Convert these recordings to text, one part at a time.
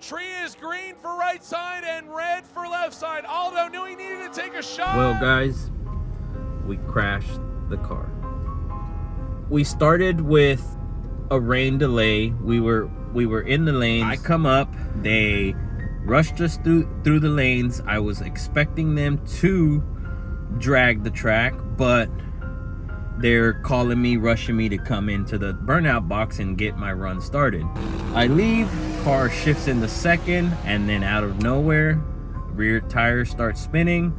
Tree is green for right side and red for left side. Aldo knew he needed to take a shot. Well, guys, we crashed the car. We started with a rain delay. We were in the lanes. I come up, they rushed us through the lanes. I was expecting them to drag the track, but they're calling me, rushing me to come into the burnout box and get my run started. I leave, car shifts into second, and then out of nowhere, rear tire starts spinning,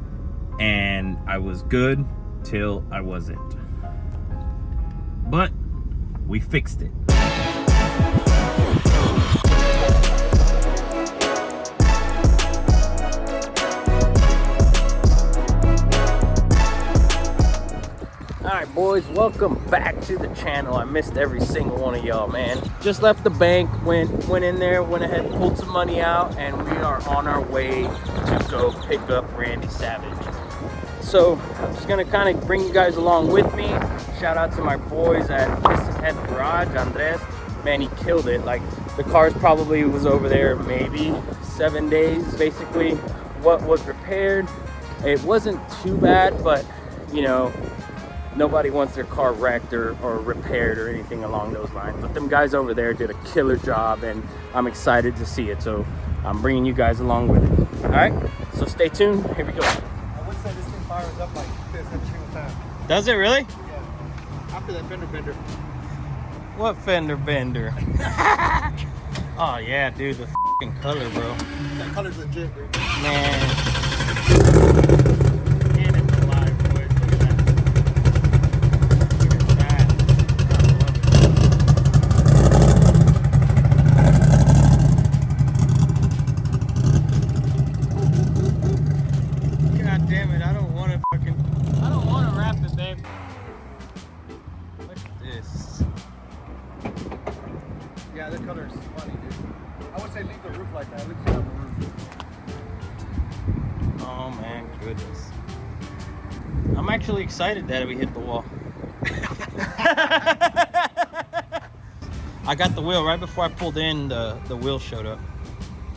and I was good till I wasn't. But we fixed it. Alright boys, welcome back to the channel. I missed every single one of y'all, man. Just left the bank, went in there, went ahead and pulled some money out, and we are on our way to go pick up Randy Savage. So I'm just gonna kind of bring you guys along with me. Shout out to my boys at Piston Head Garage, Andres. Man, he killed it. Like, the cars probably was over there maybe 7 days, basically. What was repaired, it wasn't too bad, but you know, nobody wants their car wrecked or repaired or anything along those lines. But them guys over there did a killer job, and I'm excited to see it. So I'm bringing you guys along with it. All right, so stay tuned. Here we go. I would say this thing fires up like this every single time. Does it really? Yeah. After that fender bender. What fender bender? Oh yeah, dude, the f***ing color, bro. That color's legit, dude. Man. Yeah, this color is funny, dude. I would say leave the roof like that. It looks good on the roof. Oh man, goodness. I'm actually excited that we hit the wall. I got the wheel right before I pulled in. The wheel showed up.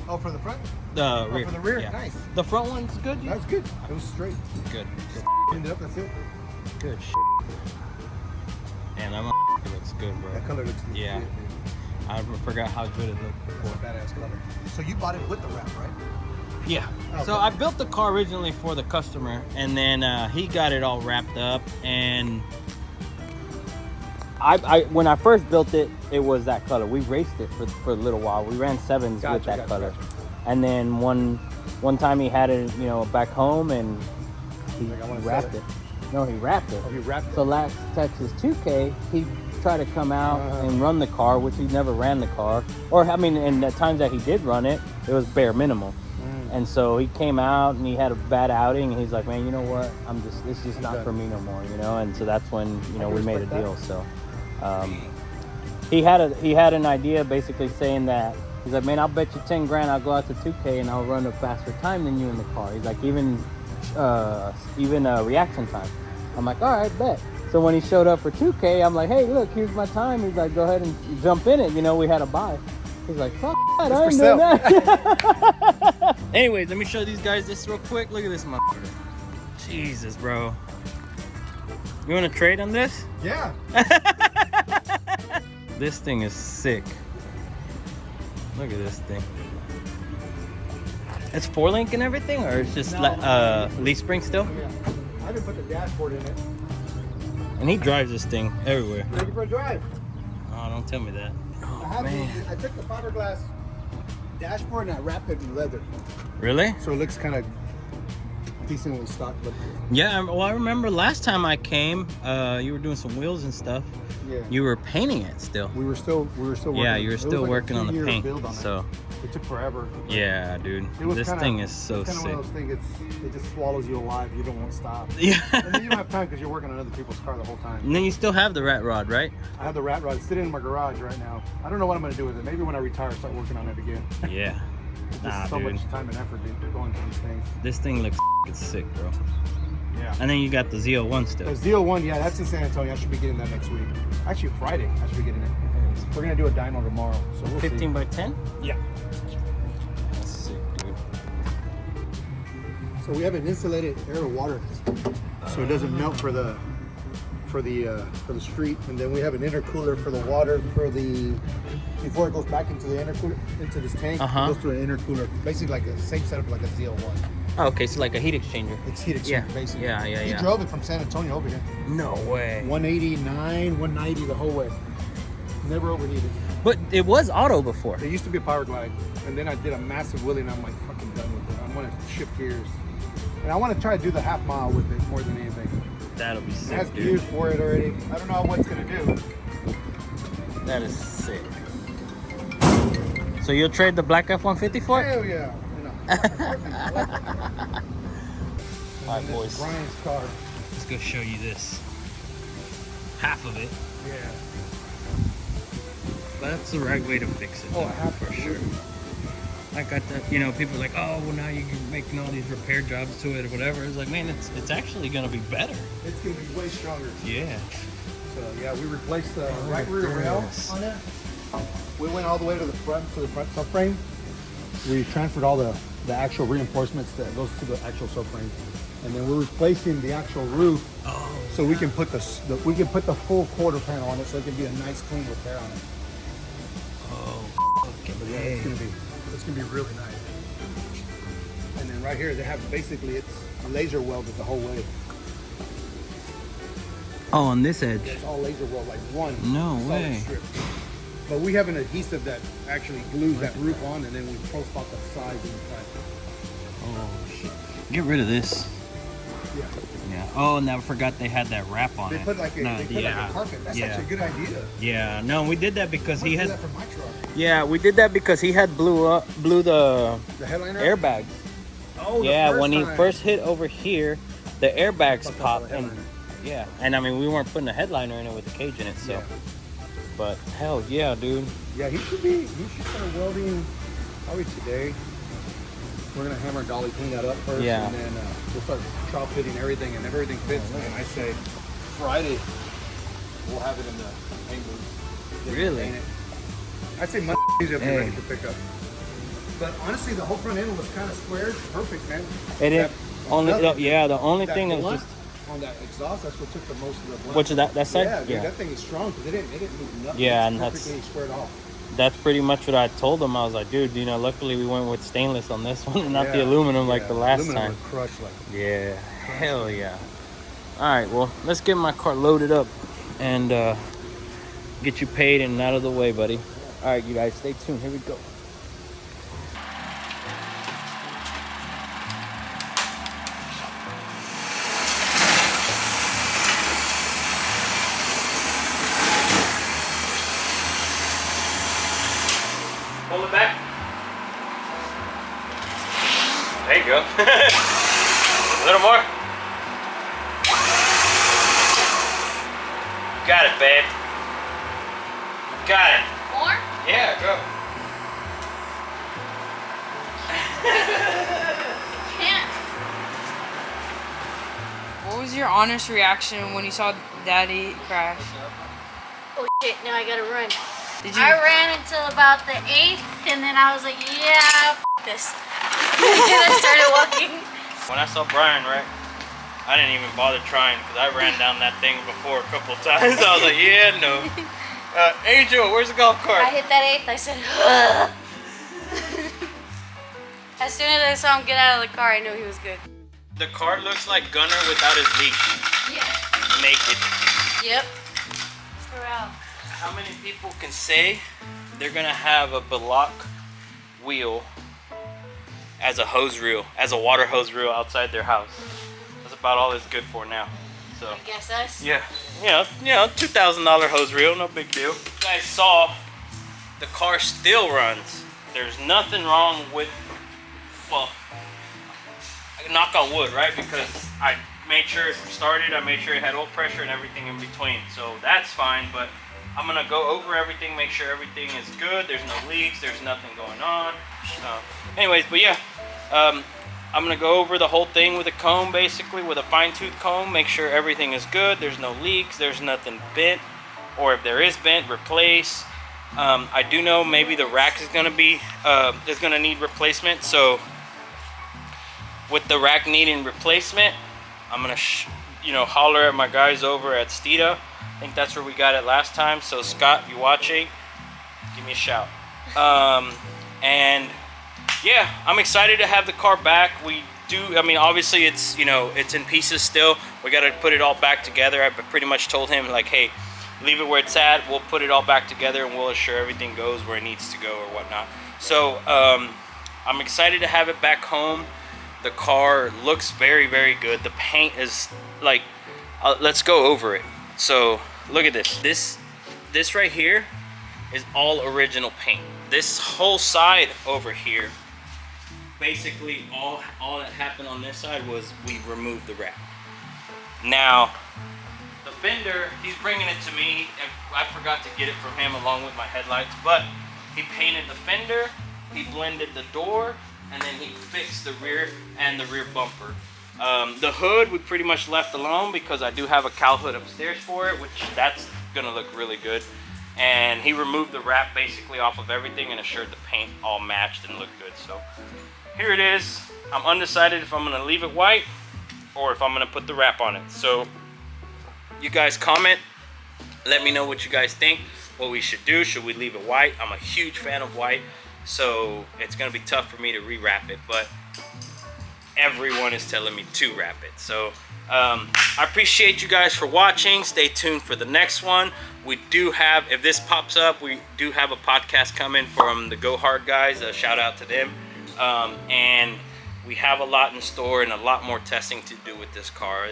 Oh, for the front? The rear. For the rear, yeah. Nice. The front one's good. That was good. It was straight. Good. Ended up, that's it. Good. And that looks good, bro. That color looks legit, yeah. dude. I forgot how good it looked before. Badass color. So you bought it with the wrap, right? Yeah. Okay. So I built the car originally for the customer, and then he got it all wrapped up. And I when I first built it, it was that color. We raced it for a little while. We ran sevens with that color. Gotcha. And then one time he had it, you know, back home, and he wrapped it. No, he wrapped it. Oh, he wrapped it. So last Texas 2K, he tried to come out and run the car, which he never ran the car. Or, I mean, in the times that he did run it, it was bare minimal. And so he came out and he had a bad outing, and he's like, man, you know what? It's just not for me no more, you know? And so that's when, you know, we made a deal. So he had an idea basically saying that, he's like, man, I'll bet you 10 grand I'll go out to 2K and I'll run a faster time than you in the car. He's like, even reaction time. I'm like, all right, bet. So when he showed up for 2K, I'm like, hey, look, here's my time. He's like, go ahead and jump in it. You know, we had a buy. He's like, fuck that, I ain't doing that. Anyways, let me show these guys this real quick. Look at this motherfucker. Jesus, bro. You want to trade on this? Yeah. This thing is sick. Look at this thing. It's 4-link and everything, or it's just leaf spring still? Yeah. I didn't put the dashboard in it. And he drives this thing everywhere. Ready for a drive. Oh, don't tell me that. Oh, man. I took the fiberglass dashboard and I wrapped it in leather. Really? So it looks kind of decently stock. But yeah, well, I remember last time I came, you were doing some wheels and stuff. Yeah. You were painting it still. We were still working. Yeah, you were still working on the paint. So it took forever. Yeah, dude. This thing is so sick. It's kind of one of those things. It just swallows you alive. You don't want to stop. Yeah. And then you don't have time because you're working on other people's car the whole time. And then you still have the rat rod, right? I have the rat rod sitting in my garage right now. I don't know what I'm going to do with it. Maybe when I retire, start working on it again. Yeah. Just so much time and effort going to these things. This thing looks sick, bro. Yeah. And then you got the Z01 still. The Z01, yeah, that's in San Antonio. I should be getting that next week. Actually, Friday, I should be getting it. We're going to do a dyno tomorrow. So we'll 15 by 10? Yeah. So we have an insulated air to water, so it doesn't melt for the street, and then we have an intercooler for the water before it goes back into the intercooler into this tank. It goes to an intercooler, basically like the same setup like a ZL1. Oh, okay, so like a heat exchanger. It's heat exchanger, basically. Yeah. He drove it from San Antonio over here. No way. 189, 190 the whole way. Never overheated. But it was auto before. It used to be a power glide, and then I did a massive wheelie, and I'm like fucking done with it. I want to shift gears, and I want to try to do the half mile with it more than anything. That'll be sick, It has dude. gears for it already. I don't know what it's gonna do. That is sick. So you'll trade the black F-150 for it? Hell yeah. You know, I like it. All right, boys. Brian's car. Let's go show you this. Half of it. Yeah. That's the right way to fix it. Oh, though, half for sure. I got that. You know, people are like, oh, well, now you're making all these repair jobs to it or whatever. It's like, man, it's actually gonna be better. It's gonna be way stronger. Yeah. So yeah, we replaced the right rear rail on it. We went all the way to the front subframe. We transferred all the actual reinforcements that goes to the actual subframe, and then we're replacing the actual roof. Oh. So we can put the full quarter panel on it, so it can be a nice clean repair on it. Oh. Okay. But yeah, it's gonna be really nice. And then right here they have it's laser welded the whole way. Oh, on this edge. It's all laser weld, like one No solid way. strip. But we have an adhesive that actually glues that roof on, and then we profile the sides and the front. Oh shit. Get rid of this. Yeah. Yeah. Oh, and I forgot they had that wrap on They it. put like a carpet. That's actually a good idea. Yeah. No, we did that because he I had. do that for my truck. Yeah, we did that because he had blew the The headliner. airbags. Oh, Yeah, when he time. first hit over here, the airbags Fucked up popped, the and headliner. yeah, and I mean we weren't putting a headliner in it with the cage in it, so. Yeah. But hell yeah, dude. Yeah, he should start welding probably today. We're gonna hammer dolly clean that up first, Yeah. and then we'll start trial fitting everything, and if everything fits, and I say Friday we'll have it in the paint booth. Then Really? paint it. I'd say Monday will be Hey. ready for pickup. But honestly, the whole front end was kind of squared, perfect, man. It is only nothing. the only That thing is blunt just on that exhaust. That's what took the most of the blunt. which is that side. Yeah, dude, that thing is strong because it didn't move nothing. Yeah, It's and that's- perfectly squared off. That's pretty much what I told him. I was like, dude, you know, luckily we went with stainless on this one and not the Yeah, aluminum like yeah, the last aluminum time. would crush like. Yeah, hell yeah. All right, well, let's get my car loaded up and get you paid and out of the way, buddy. All right, you guys, stay tuned. Here we go. Pull it back. There you go. A little more. Got it, babe. Got it. More? Yeah, go. Can't. What was your honest reaction when you saw Daddy crash? Oh shit, now I gotta run. Did you? I ran until about the 8th, and then I was like, yeah, f this. And I started walking. When I saw Brian, right, I didn't even bother trying because I ran down that thing before a couple of times. I was like, yeah, no. Angel, where's the golf cart? I hit that 8th, I said, ugh. As soon as I saw him get out of the car, I knew he was good. The car looks like Gunner without his leak. Yeah. Naked. Yep. For real. How many people can say they're gonna have a Belloc wheel as a hose reel, as a water hose reel outside their house? That's about all it's good for now. So I guess us. yeah, $2,000 hose reel, no big deal. You guys saw the car still runs. There's nothing wrong with, well, knock on wood, right? Because I made sure it started, I made sure it had oil pressure and everything in between. So that's fine, but I'm gonna go over everything, make sure everything is good. There's no leaks, there's nothing going on. Anyways, but yeah, I'm gonna go over the whole thing with a comb, basically, with a fine-tooth comb, make sure everything is good. There's no leaks, there's nothing bent, or if there is bent, replace. I do know maybe the rack is gonna be, is gonna need replacement, so with the rack needing replacement, I'm gonna holler at my guys over at Steeda. I think that's where we got it last time. So Scott, if you're watching, give me a shout. And yeah, I'm excited to have the car back. I mean, obviously it's, it's in pieces still. We got to put it all back together. I pretty much told him, like, hey, leave it where it's at. We'll put it all back together and we'll assure everything goes where it needs to go or whatnot. So I'm excited to have it back home. The car looks very, very good. The paint is like, let's go over it. So look at this. This right here is all original paint. This whole side over here, basically all that happened on this side was we removed the wrap. Now the fender, he's bringing it to me, and I forgot to get it from him along with my headlights, but he painted the fender, he blended the door, and then he fixed the rear and the rear bumper. The hood we pretty much left alone because I do have a cowl hood upstairs for it, which that's gonna look really good. And he removed the wrap basically off of everything and assured the paint all matched and looked good. So here it is. I'm undecided if I'm gonna leave it white or if I'm gonna put the wrap on it. So you guys comment, let me know what you guys think, what we should do. Should we leave it white? I'm a huge fan of white, so it's gonna be tough for me to re-wrap it, but everyone is telling me to wrap it. So I appreciate you guys for watching. Stay tuned for the next one. We do have, if this pops up, we do have a podcast coming from the Go Hard guys. A shout out to them. And we have a lot in store and a lot more testing to do with this car.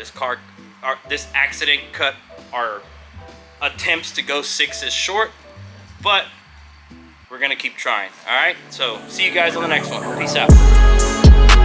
This accident cut our attempts to go 6s short, but we're gonna keep trying. All right, so see you guys on the next one. Peace out.